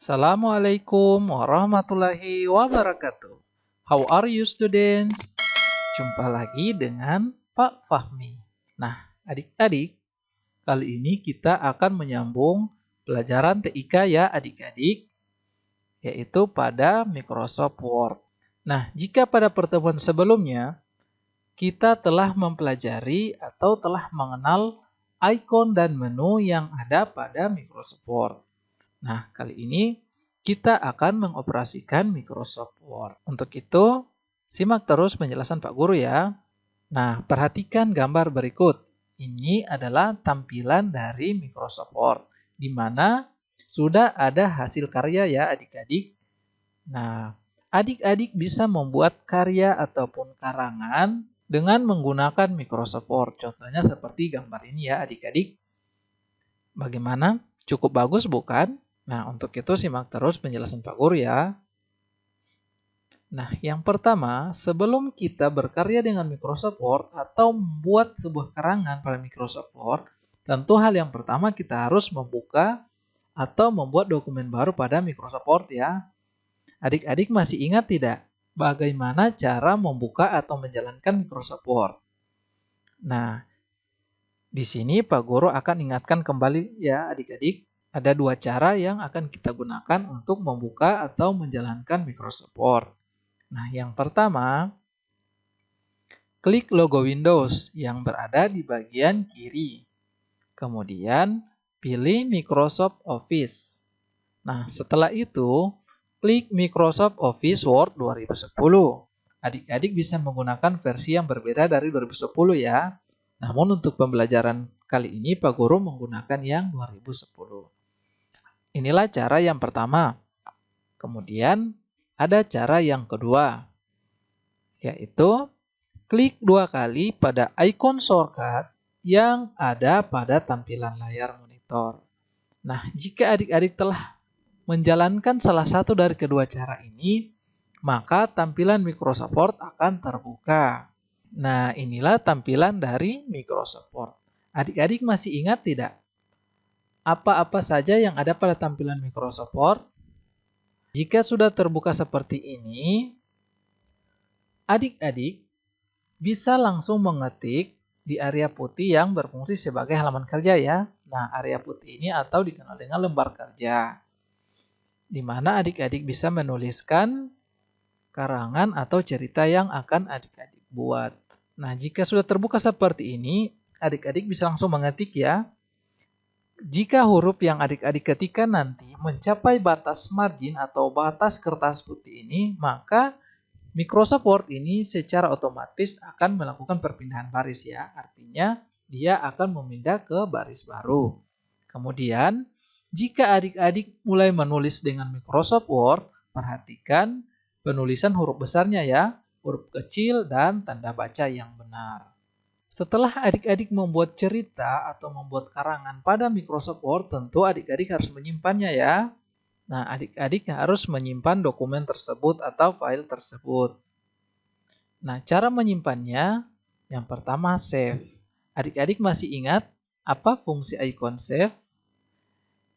Assalamualaikum warahmatullahi wabarakatuh. How are you students? Jumpa lagi dengan Pak Fahmi. Nah, adik-adik, kali ini kita akan menyambung pelajaran TIK ya adik-adik, yaitu pada Microsoft Word. Nah, jika pada pertemuan sebelumnya kita telah mempelajari atau telah mengenal icon dan menu yang ada pada Microsoft Word. Nah, kali ini kita akan mengoperasikan Microsoft Word. Untuk itu, simak terus penjelasan Pak Guru ya. Nah, perhatikan gambar berikut. Ini adalah tampilan dari Microsoft Word, di mana sudah ada hasil karya ya adik-adik. Nah, adik-adik bisa membuat karya ataupun karangan dengan menggunakan Microsoft Word. Contohnya seperti gambar ini ya adik-adik. Bagaimana? Cukup bagus bukan? Nah, untuk itu simak terus penjelasan Pak Guru ya. Nah, yang pertama, sebelum kita berkarya dengan Microsoft Word atau membuat sebuah karangan pada Microsoft Word, tentu hal yang pertama kita harus membuka atau membuat dokumen baru pada Microsoft Word ya. Adik-adik masih ingat tidak bagaimana cara membuka atau menjalankan Microsoft Word? Nah, di sini Pak Guru akan ingatkan kembali ya adik-adik. Ada dua cara yang akan kita gunakan untuk membuka atau menjalankan Microsoft Word. Nah, yang pertama, klik logo Windows yang berada di bagian kiri. Kemudian, pilih Microsoft Office. Nah, setelah itu, klik Microsoft Office Word 2010. Adik-adik bisa menggunakan versi yang berbeda dari 2010 ya. Namun untuk pembelajaran kali ini, Pak Guru menggunakan yang 2010. Inilah cara yang pertama. Kemudian ada cara yang kedua, yaitu klik dua kali pada icon shortcut yang ada pada tampilan layar monitor. Nah, jika adik-adik telah menjalankan salah satu dari kedua cara ini, maka tampilan Microsoft Word akan terbuka. Nah, inilah tampilan dari Microsoft Word. Adik-adik masih ingat tidak? Apa-apa saja yang ada pada tampilan Microsoft Word? Jika sudah terbuka seperti ini, adik-adik bisa langsung mengetik di area putih yang berfungsi sebagai halaman kerja ya. Nah, area putih ini atau dikenal dengan lembar kerja, di mana adik-adik bisa menuliskan karangan atau cerita yang akan adik-adik buat. Nah, jika sudah terbuka seperti ini, adik-adik bisa langsung mengetik ya. Jika huruf yang adik-adik ketikkan nanti mencapai batas margin atau batas kertas putih ini, maka Microsoft Word ini secara otomatis akan melakukan perpindahan baris ya. Artinya dia akan memindah ke baris baru. Kemudian, jika adik-adik mulai menulis dengan Microsoft Word, perhatikan penulisan huruf besarnya ya, huruf kecil dan tanda baca yang benar. Setelah adik-adik membuat cerita atau membuat karangan pada Microsoft Word, tentu adik-adik harus menyimpannya ya. Nah, adik-adik harus menyimpan dokumen tersebut atau file tersebut. Nah, cara menyimpannya, yang pertama save. Adik-adik masih ingat apa fungsi icon save?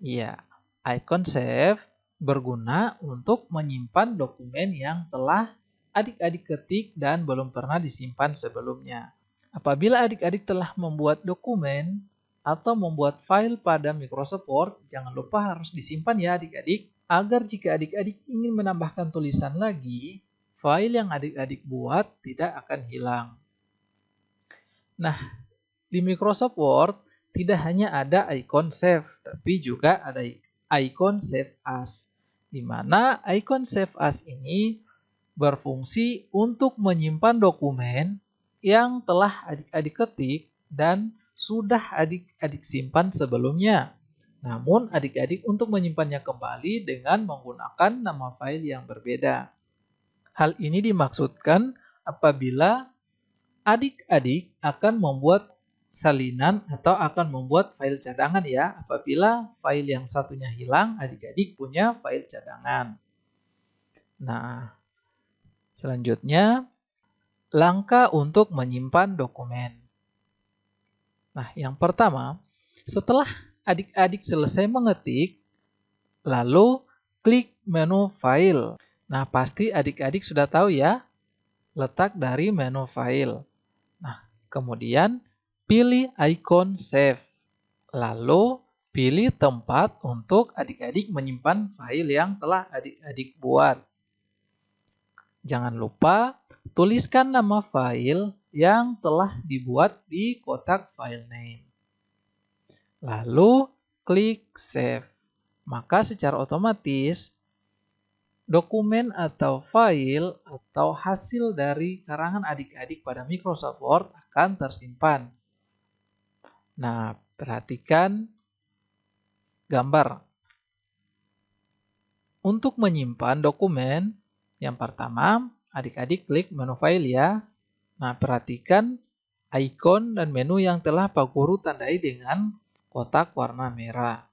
Iya, icon save berguna untuk menyimpan dokumen yang telah adik-adik ketik dan belum pernah disimpan sebelumnya. Apabila adik-adik telah membuat dokumen atau membuat file pada Microsoft Word, jangan lupa harus disimpan ya adik-adik, agar jika adik-adik ingin menambahkan tulisan lagi, file yang adik-adik buat tidak akan hilang. Nah, di Microsoft Word tidak hanya ada icon save, tapi juga ada icon save as, di mana icon save as ini berfungsi untuk menyimpan dokumen yang telah adik-adik ketik dan sudah adik-adik simpan sebelumnya. Namun adik-adik untuk menyimpannya kembali dengan menggunakan nama file yang berbeda. Hal ini dimaksudkan apabila adik-adik akan membuat salinan atau akan membuat file cadangan ya. Apabila file yang satunya hilang, adik-adik punya file cadangan. Nah, selanjutnya, langkah untuk menyimpan dokumen. Nah, yang pertama, setelah adik-adik selesai mengetik, lalu klik menu File. Nah, pasti adik-adik sudah tahu ya letak dari menu File. Nah, kemudian pilih icon Save. Lalu pilih tempat untuk adik-adik menyimpan file yang telah adik-adik buat. Jangan lupa tuliskan nama file yang telah dibuat di kotak file name. Lalu klik Save. Maka secara otomatis dokumen atau file atau hasil dari karangan adik-adik pada Microsoft Word akan tersimpan. Nah, perhatikan gambar. Untuk menyimpan dokumen, yang pertama, adik-adik klik menu file ya. Nah, perhatikan ikon dan menu yang telah Pak Guru tandai dengan kotak warna merah.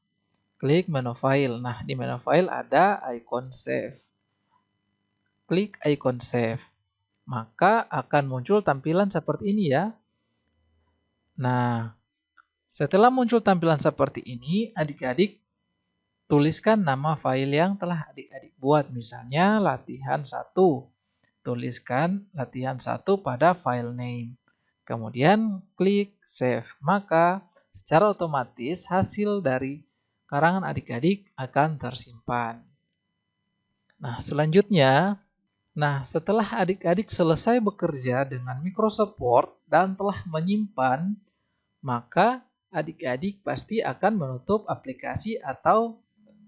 Klik menu file. Nah, di menu file ada ikon save. Klik ikon save. Maka akan muncul tampilan seperti ini ya. Nah, setelah muncul tampilan seperti ini, adik-adik tuliskan nama file yang telah adik-adik buat. Misalnya latihan 1. Tuliskan latihan 1 pada file name. Kemudian klik save. Maka secara otomatis hasil dari karangan adik-adik akan tersimpan. Nah, selanjutnya, setelah adik-adik selesai bekerja dengan Microsoft Word dan telah menyimpan, maka adik-adik pasti akan menutup aplikasi atau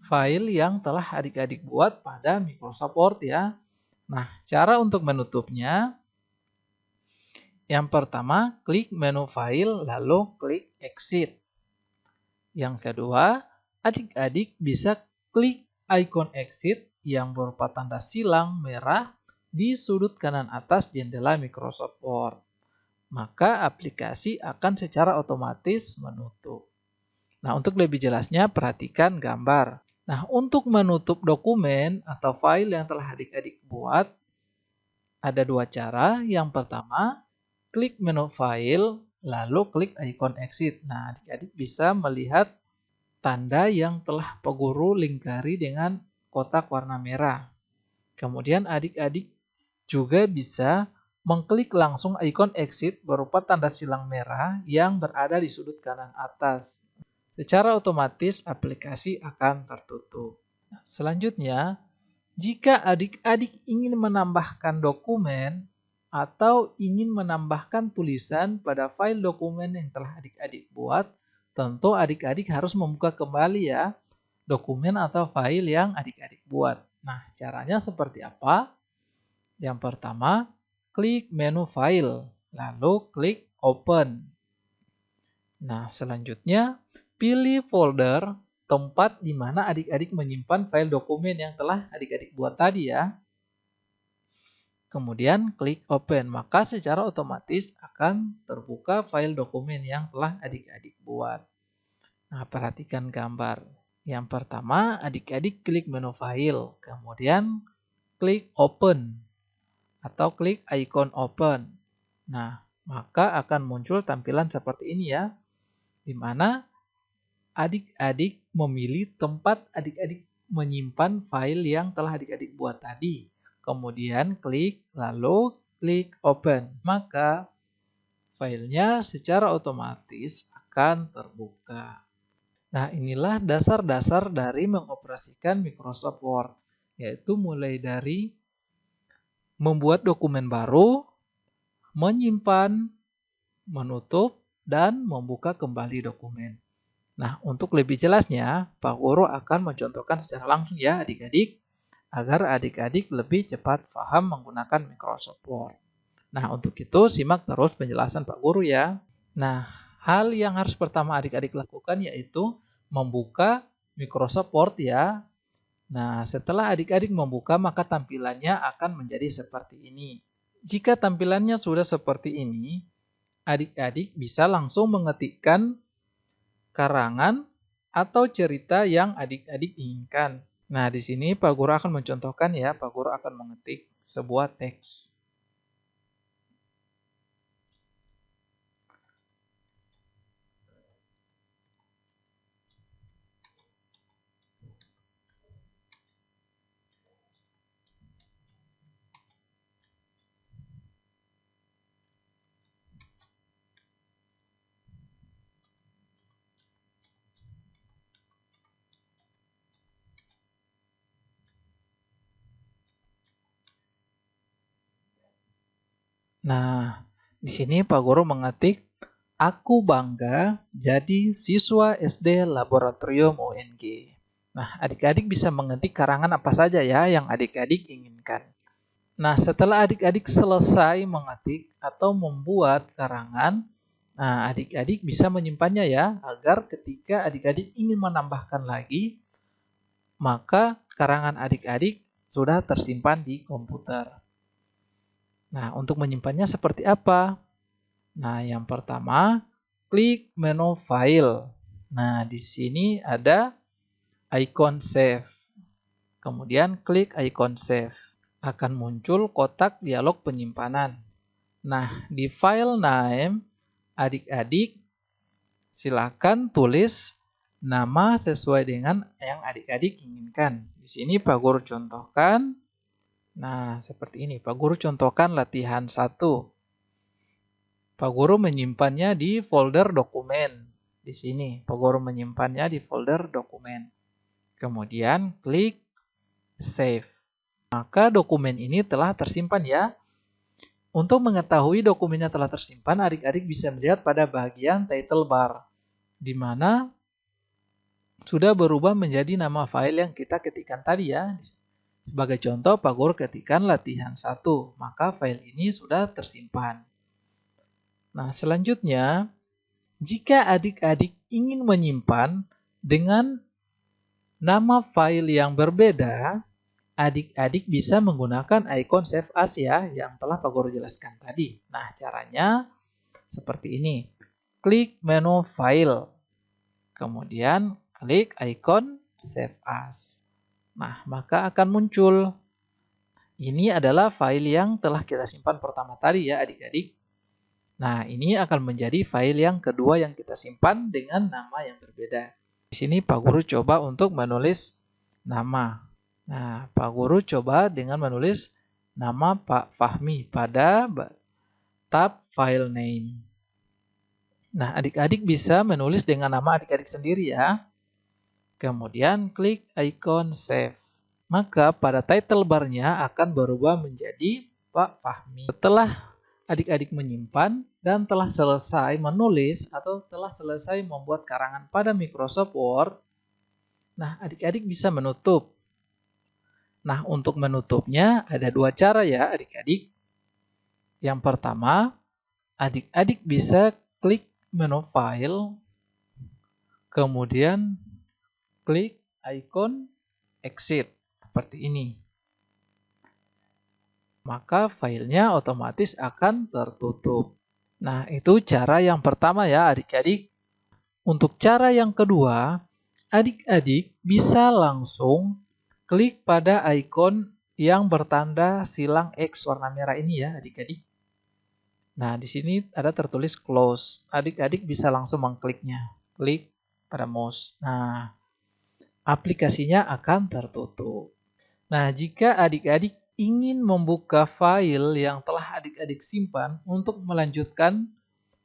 file yang telah adik-adik buat pada Microsoft Word ya. Nah, cara untuk menutupnya, yang pertama klik menu file lalu klik exit. Yang kedua, adik-adik bisa klik icon exit yang berupa tanda silang merah di sudut kanan atas jendela Microsoft Word. Maka aplikasi akan secara otomatis menutup. Nah, untuk lebih jelasnya perhatikan gambar. Nah, untuk menutup dokumen atau file yang telah adik-adik buat, ada dua cara. Yang pertama, klik menu file, lalu klik icon exit. Nah, adik-adik bisa melihat tanda yang telah Pak Guru lingkari dengan kotak warna merah. Kemudian adik-adik juga bisa mengklik langsung icon exit berupa tanda silang merah yang berada di sudut kanan atas. Secara otomatis aplikasi akan tertutup. Selanjutnya, jika adik-adik ingin menambahkan dokumen atau ingin menambahkan tulisan pada file dokumen yang telah adik-adik buat, tentu adik-adik harus membuka kembali ya dokumen atau file yang adik-adik buat. Nah, caranya seperti apa? Yang pertama, klik menu file, lalu klik open. Nah, selanjutnya pilih folder tempat di mana adik-adik menyimpan file dokumen yang telah adik-adik buat tadi ya. Kemudian klik open, maka secara otomatis akan terbuka file dokumen yang telah adik-adik buat. Nah, perhatikan gambar. Yang pertama, adik-adik klik menu file, kemudian klik open atau klik icon open. Nah, maka akan muncul tampilan seperti ini ya, di mana adik-adik memilih tempat adik-adik menyimpan file yang telah adik-adik buat tadi. Kemudian klik, lalu klik open. Maka filenya secara otomatis akan terbuka. Nah, inilah dasar-dasar dari mengoperasikan Microsoft Word, yaitu mulai dari membuat dokumen baru, menyimpan, menutup, dan membuka kembali dokumen. Nah, untuk lebih jelasnya, Pak Guru akan mencontohkan secara langsung ya adik-adik, agar adik-adik lebih cepat paham menggunakan Microsoft Word. Nah, untuk itu simak terus penjelasan Pak Guru ya. Nah, hal yang harus pertama adik-adik lakukan yaitu membuka Microsoft Word ya. Nah, setelah adik-adik membuka, maka tampilannya akan menjadi seperti ini. Jika tampilannya sudah seperti ini, adik-adik bisa langsung mengetikkan karangan atau cerita yang adik-adik inginkan. Nah, di sini Pak Guru akan mencontohkan ya, Pak Guru akan mengetik sebuah teks. Nah, di sini Pak Guru mengetik, aku bangga jadi siswa SD Laboratorium UNG. Nah, adik-adik bisa mengetik karangan apa saja ya yang adik-adik inginkan. Nah, setelah adik-adik selesai mengetik atau membuat karangan, nah adik-adik bisa menyimpannya ya, agar ketika adik-adik ingin menambahkan lagi, maka karangan adik-adik sudah tersimpan di komputer. Nah, untuk menyimpannya seperti apa? Nah, yang pertama, klik menu file. Nah, di sini ada icon save. Kemudian klik icon save. Akan muncul kotak dialog penyimpanan. Nah, di file name, adik-adik silakan tulis nama sesuai dengan yang adik-adik inginkan. Di sini Pak Guru contohkan. Nah, seperti ini. Pak Guru contohkan latihan 1. Pak Guru menyimpannya di folder dokumen. Di sini, Pak Guru menyimpannya di folder dokumen. Kemudian klik save. Maka dokumen ini telah tersimpan ya. Untuk mengetahui dokumennya telah tersimpan, adik-adik bisa melihat pada bagian title bar, di mana sudah berubah menjadi nama file yang kita ketikkan tadi ya. Sebagai contoh, Pak Guru ketikkan latihan 1, maka file ini sudah tersimpan. Nah, selanjutnya, jika adik-adik ingin menyimpan dengan nama file yang berbeda, adik-adik bisa menggunakan icon save as ya, yang telah Pak Guru jelaskan tadi. Nah, caranya seperti ini. Klik menu file, kemudian klik icon save as. Nah, maka akan muncul. Ini adalah file yang telah kita simpan pertama tadi ya adik-adik. Nah, ini akan menjadi file yang kedua yang kita simpan dengan nama yang berbeda. Di sini Pak Guru coba untuk menulis nama. Nah, Pak Guru coba dengan menulis nama Pak Fahmi pada tab file name. Nah, adik-adik bisa menulis dengan nama adik-adik sendiri ya. Kemudian klik icon save. Maka pada title bar-nya akan berubah menjadi Pak Fahmi. Setelah adik-adik menyimpan dan telah selesai menulis atau telah selesai membuat karangan pada Microsoft Word, nah adik-adik bisa menutup. Nah, untuk menutupnya ada dua cara ya adik-adik. Yang pertama, adik-adik bisa klik menu file, kemudian klik icon exit seperti ini. Maka filenya otomatis akan tertutup. Nah, itu cara yang pertama ya adik-adik. Untuk cara yang kedua, adik-adik bisa langsung klik pada icon yang bertanda silang X warna merah ini ya adik-adik. Nah, di sini ada tertulis close. Adik-adik bisa langsung mengkliknya. Klik pada mouse. Nah, aplikasinya akan tertutup. Nah, jika adik-adik ingin membuka file yang telah adik-adik simpan untuk melanjutkan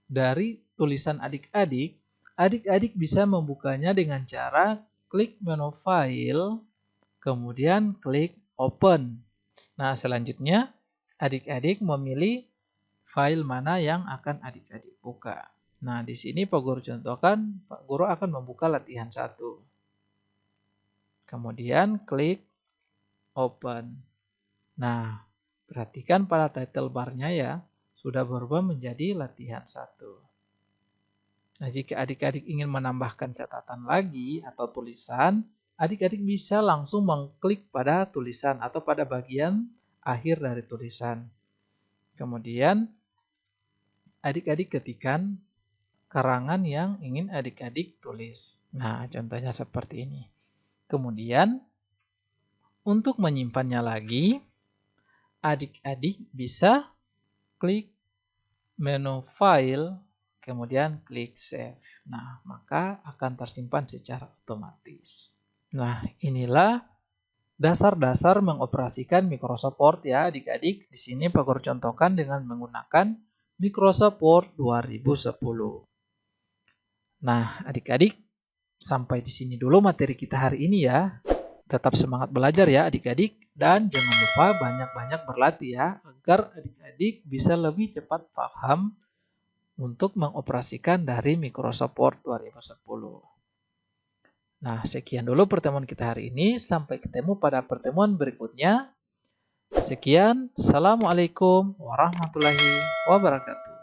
dari tulisan adik-adik, adik-adik bisa membukanya dengan cara klik menu file, kemudian klik open. Nah, selanjutnya adik-adik memilih file mana yang akan adik-adik buka. Nah, di sini Pak Guru contohkan, Pak Guru akan membuka latihan 1. Kemudian klik open. Nah, perhatikan pada title bar-nya ya, sudah berubah menjadi latihan 1. Nah, jika adik-adik ingin menambahkan catatan lagi atau tulisan, adik-adik bisa langsung mengklik pada tulisan atau pada bagian akhir dari tulisan. Kemudian, adik-adik ketikkan karangan yang ingin adik-adik tulis. Nah, contohnya seperti ini. Kemudian, untuk menyimpannya lagi, adik-adik bisa klik menu file, kemudian klik save. Nah, maka akan tersimpan secara otomatis. Nah, inilah dasar-dasar mengoperasikan Microsoft Word ya adik-adik. Di sini Pak Guru contohkan dengan menggunakan Microsoft Word 2010. Nah, adik-adik, sampai di sini dulu materi kita hari ini ya. Tetap semangat belajar ya adik-adik. Dan jangan lupa banyak-banyak berlatih ya, agar adik-adik bisa lebih cepat paham untuk mengoperasikan dari Microsoft Word 2010. Nah, sekian dulu pertemuan kita hari ini. Sampai ketemu pada pertemuan berikutnya. Sekian, Assalamualaikum warahmatullahi wabarakatuh.